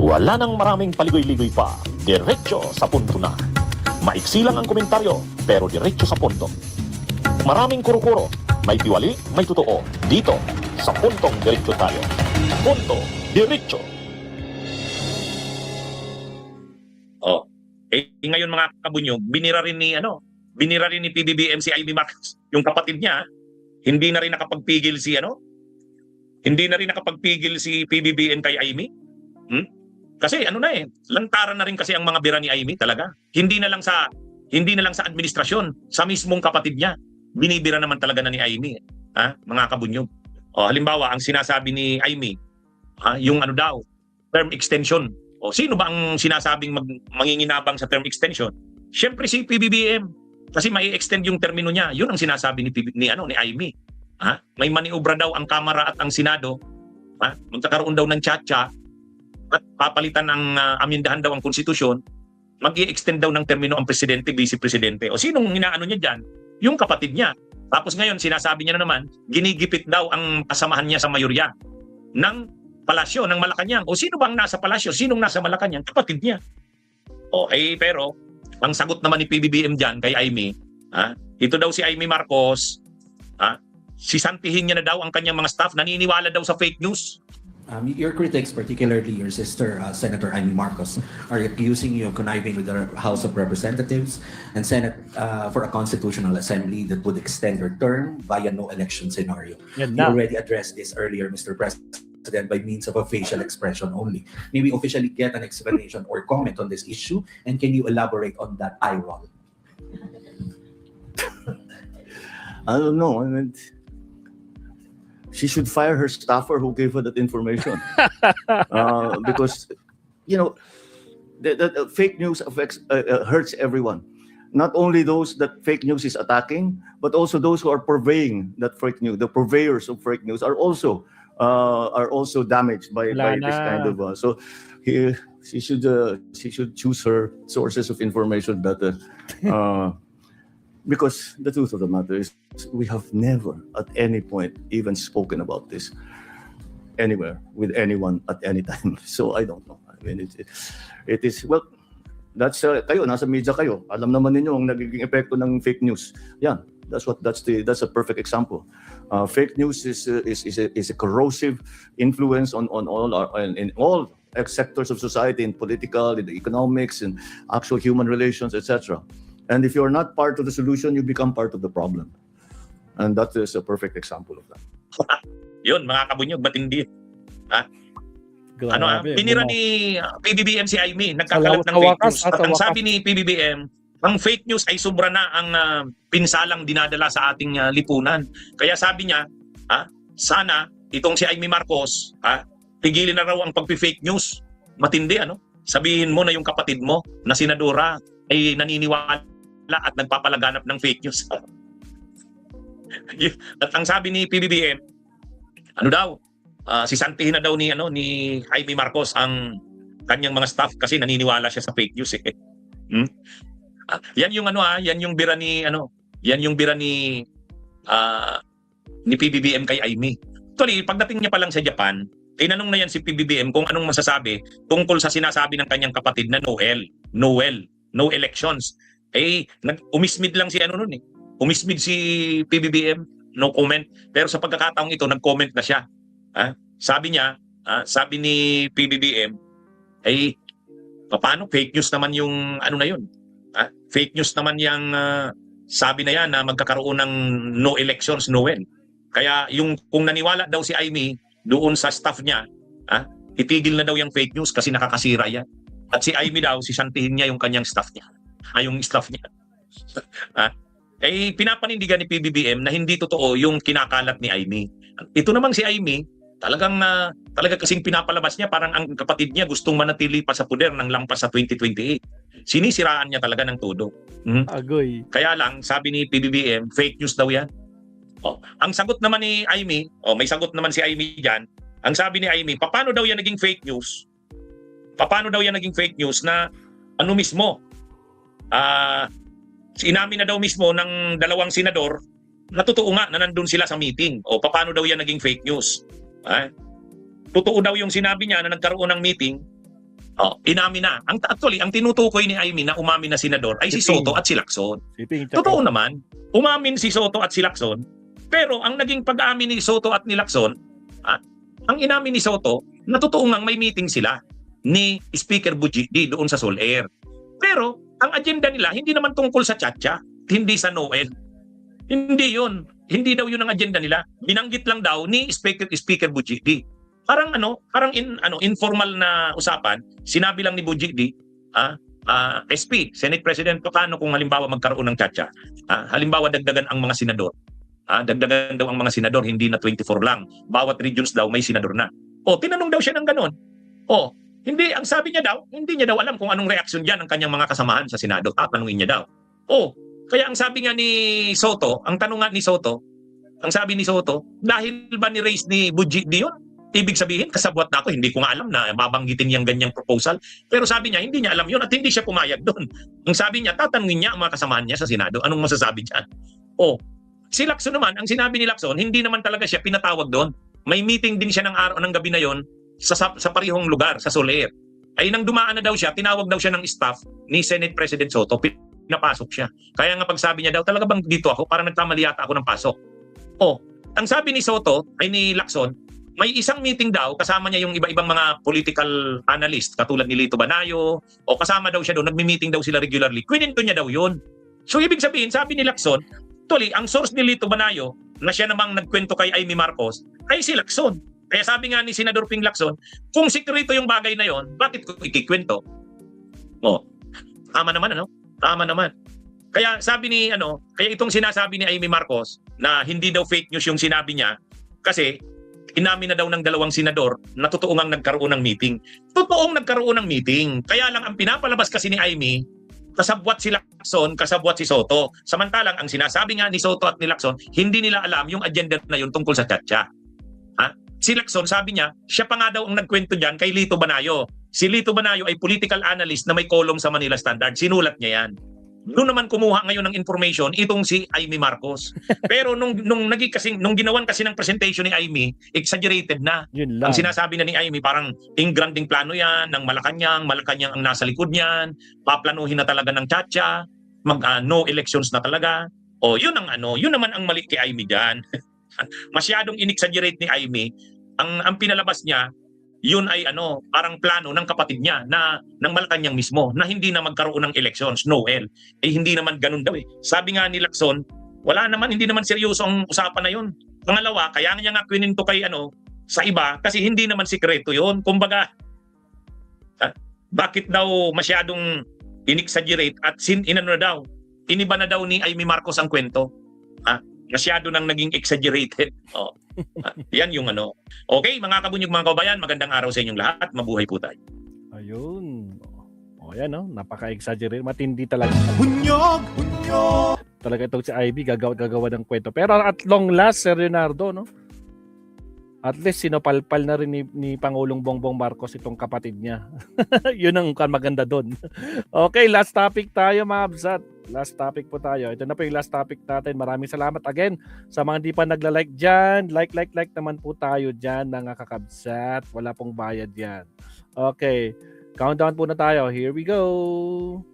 Wala nang maraming paligoy-ligoy pa, diretso sa punto na. Maiksi lang ang komentaryo, pero diretso sa punto. Maraming kuro-kuro, may tiwali, may totoo. Dito, sa puntong diretso tayo. Punto, diretso. Oh. Ngayon mga kabunyog, binira rin ni PBBM si Amy Marcos, yung kapatid niya. Hindi na rin nakapagpigil si PBBM kay Amy. Kasi lantaran na rin kasi ang mga bira ni Amy talaga. Hindi na lang sa administrasyon, sa mismong kapatid niya. Binibira naman talaga na ni Amy, mga kabunyog. Halimbawa, ang sinasabi ni Amy, yung term extension. Sino ba ang sinasabing manginginabang sa term extension? Siyempre si PBBM. Kasi mai-extend yung termino niya. Yun ang sinasabi ni Amy. May maniobra daw ang Kamara at ang Senado. Magkakaroon daw ng tsa-tsa at papalitan ng amendahan daw ang konstitusyon. Mag-i-extend daw ng termino ang presidente, vice-presidente. Sinong inaano niya dyan? Yung kapatid niya. Tapos ngayon, sinasabi niya na naman, ginigipit daw ang kasamahan niya sa mayorya ng palasyo, ng Malacanang. Sino bang nasa palasyo? Sinong nasa Malacanang? Kapatid niya. Pero, ang sagot naman ni PBBM dyan kay Amy, ito daw si Amy Marcos, sisantihin niya na daw ang kanyang mga staff, naniniwala daw sa fake news. Your critics, particularly your sister, Senator Amy Marcos, are accusing you of conniving with the House of Representatives and Senate for a constitutional assembly that would extend your term via no election scenario. You already addressed this earlier, Mr. President, by means of a facial expression only. May we officially get an explanation or comment on this issue, and can you elaborate on that eye roll? I don't know. She should fire her staffer who gave her that information. Because, the fake news hurts everyone. Not only those that fake news is attacking, but also those who are purveying that fake news. The purveyors of fake news are also damaged by this kind of. So she should choose her sources of information better. Because the truth of the matter is, we have never at any point even spoken about this anywhere with anyone at any time. So I don't know. I mean, it is, well, that's kayo, nasa media kayo. Alam naman ninyo ang nagiging epekto ng fake news. Yeah, that's a perfect example. Fake news is a corrosive influence on all sectors of society, in political, in the economics, and actual human relations, etc. And if you're not part of the solution, you become part of the problem. And that is a perfect example of that. Yun, mga kabunyog, matindi. Binira ni PBBM si Amy, nagkakalat ng fake news. At ang sabi ni PBBM, ang fake news ay sobra na ang pinsalang dinadala sa ating lipunan. Kaya sabi niya, sana itong si Amy Marcos, tigilin na raw ang pag-fake news. Matindi, sabihin mo na yung kapatid mo na senadora ay naniniwala at nagpapalaganap ng fake news. At ang sabi ni PBBM, sisantihin na daw ni Amy Marcos ang kanyang mga staff kasi naniniwala siya sa fake news . Yan yung bira ni PBBM kay Amy. Actually, pagdating niya pa lang sa Japan, tinanong na yan si PBBM kung anong masasabi tungkol sa sinasabi ng kanyang kapatid na no elections. Umismid lang umismid si PBBM, no comment. Pero sa pagkakataong ito, nag-comment na siya. Sabi niya, sabi ni PBBM, paano fake news naman yung yun? Fake news naman yung sabi na yan na magkakaroon ng no elections, no. Kaya kung naniwala daw si Amy doon sa staff niya, itigil na daw yung fake news kasi nakakasira yan. At si Amy daw, sisantihin niya yung kanyang staff niya. Yung staff niya. Pinapanindigan ni PBBM na hindi totoo yung kinakalat ni Amy. Ito namang si Amy, talaga kasing pinapalabas niya parang ang kapatid niya gustong manatili pa sa puder ng lampas sa 2028. Sinisiraan niya talaga ng todo. Agoy. Kaya lang, sabi ni PBBM, fake news daw yan. Ang sagot naman ni Amy, may sagot naman si Amy dyan. Ang sabi ni Amy, paano daw yan naging fake news? Paano daw yan naging fake news na mismo? Inamin na daw mismo ng dalawang senador na totoo nga na nandun sila sa meeting. Paano daw yan naging fake news? Totoo daw yung sinabi niya na nagkaroon ng meeting Inamin na. Actually, ang tinutukoy ni Amy na umamin na senador ay si Siping. Soto at si Lacson. Siping, Totoo naman, umamin si Soto at si Lacson, pero ang naging pag-amin ni Soto at ni Lacson, ang inamin ni Soto, na totoo ngang may meeting sila ni Speaker Bujidi doon sa Soler. Pero ang agenda nila hindi naman tungkol sa Chacha, hindi sa Noel. Hindi yun. Hindi daw yun ang agenda nila. Binanggit lang daw ni Speaker Bujidi. Parang informal na usapan, sinabi lang ni Bujidi, SP, Senate President, paano kung halimbawa magkaroon ng Chacha? Halimbawa dagdagan ang mga senador. Dagdagan daw ang mga senador, hindi na 24 lang. Bawat regions daw may senador na. Tinanong daw siya ng ganon. Hindi, ang sabi niya daw, hindi niya daw alam kung anong reaksyon diyan ng kanyang mga kasamahan sa Senado. Tatanungin niya daw. Kaya ang sabi nga ni Soto, ang tanong nga ni Soto, ang sabi ni Soto, dahil ba ni-raise ni Bujidi yun? Ibig sabihin, kasabwat na ako, hindi ko nga alam na babanggitin yung ganyang proposal. Pero sabi niya, hindi niya alam yun at hindi siya pumayag doon. Ang sabi niya, tatanungin niya ang mga kasamahan niya sa Senado. Anong masasabi niya? Si Lacson naman, ang sinabi ni Lacson, hindi naman talaga siya pinatawag doon. May meeting din siya ng araw ng gabi na yon sa parehong lugar, sa Soler. Ay nang dumaan na daw siya, tinawag daw siya ng staff ni Senate President Soto, pinapasok siya. Kaya nga pagsabi niya daw, talaga bang dito ako? Parang nagkamali yata ako ng pasok. Ang sabi ni Soto, ay ni Lacson, may isang meeting daw, kasama niya yung iba-ibang mga political analyst, katulad ni Lito Banayo, o kasama daw siya doon, nagmi-meeting daw sila regularly. Kwininto niya daw yun. So ibig sabihin, sabi ni Lacson, actually, ang source ni Lito Banayo, na siya namang nagkwento kay Amy Marcos, ay si Lacson. Kaya sabi nga ni Senador Ping Lacson, kung sikreto yung bagay na yon, bakit ko ikikwento? Tama naman, Tama naman. Kaya sabi ni, kaya itong sinasabi ni Amy Marcos, na hindi daw fake news yung sinabi niya, kasi inamin na daw ng dalawang senador na totoo ngang nagkaroon ng meeting. Totoong nagkaroon ng meeting. Kaya lang ang pinapalabas kasi ni Amy, kasabwat si Lacson, kasabwat si Soto. Samantalang ang sinasabi nga ni Soto at ni Lacson, hindi nila alam yung agenda na yun tungkol sa Chacha. Si Lacson, sabi niya, siya pa nga daw ang nagkwento diyan kay Lito Banayo. Si Lito Banayo ay political analyst na may column sa Manila Standard. Sinulat niya yan. Noon naman kumuha ngayon ng information itong si Amy Marcos. Pero nung ginawan kasi ng presentation ni Amy, exaggerated na. Yun lang. Ang sinasabi na ni Amy, parang ingranding plano yan ng Malacanang ang nasa likod niyan, paplanuhin na talaga ng Chacha, no elections na talaga. Yun naman ang mali kay Amy diyan. Masyadong inexaggerate ni Amy. Ang pinalabas niya, yun ay parang plano ng kapatid niya na ng Malacanang mismo na hindi na magkaroon ng elections, Noel. Hindi naman ganun daw eh. Sabi nga ni Lacson, hindi naman seryoso ang usapan na yun. Pangalawa, kaya niya nga kwininto kay sa iba kasi hindi naman sikreto yun. Kumbaga, bakit daw masyadong inexaggerate at iniba na daw ni Amy Marcos ang kwento. Masyado nang naging exaggerated. Yan yung Okay, mga kabunyog, mga kabayan, magandang araw sa inyong lahat. Mabuhay po tayo. Ayun. Yan, napaka-exaggerate. Matindi talaga. Bunyog! Talaga itong si Ivy, gagawa ng kwento. Pero at long last, Sir Leonardo, at least sinopalpal na rin ni Pangulong Bongbong Marcos itong kapatid niya. Yun ang maganda doon. Okay, last topic tayo, mga absat. Last topic po tayo. Ito na po yung last topic natin. Maraming salamat again sa mga hindi pa nagla-like dyan. Like naman po tayo dyan, mga kakabsat. Wala pong bayad yan. Okay, countdown po na tayo. Here we go.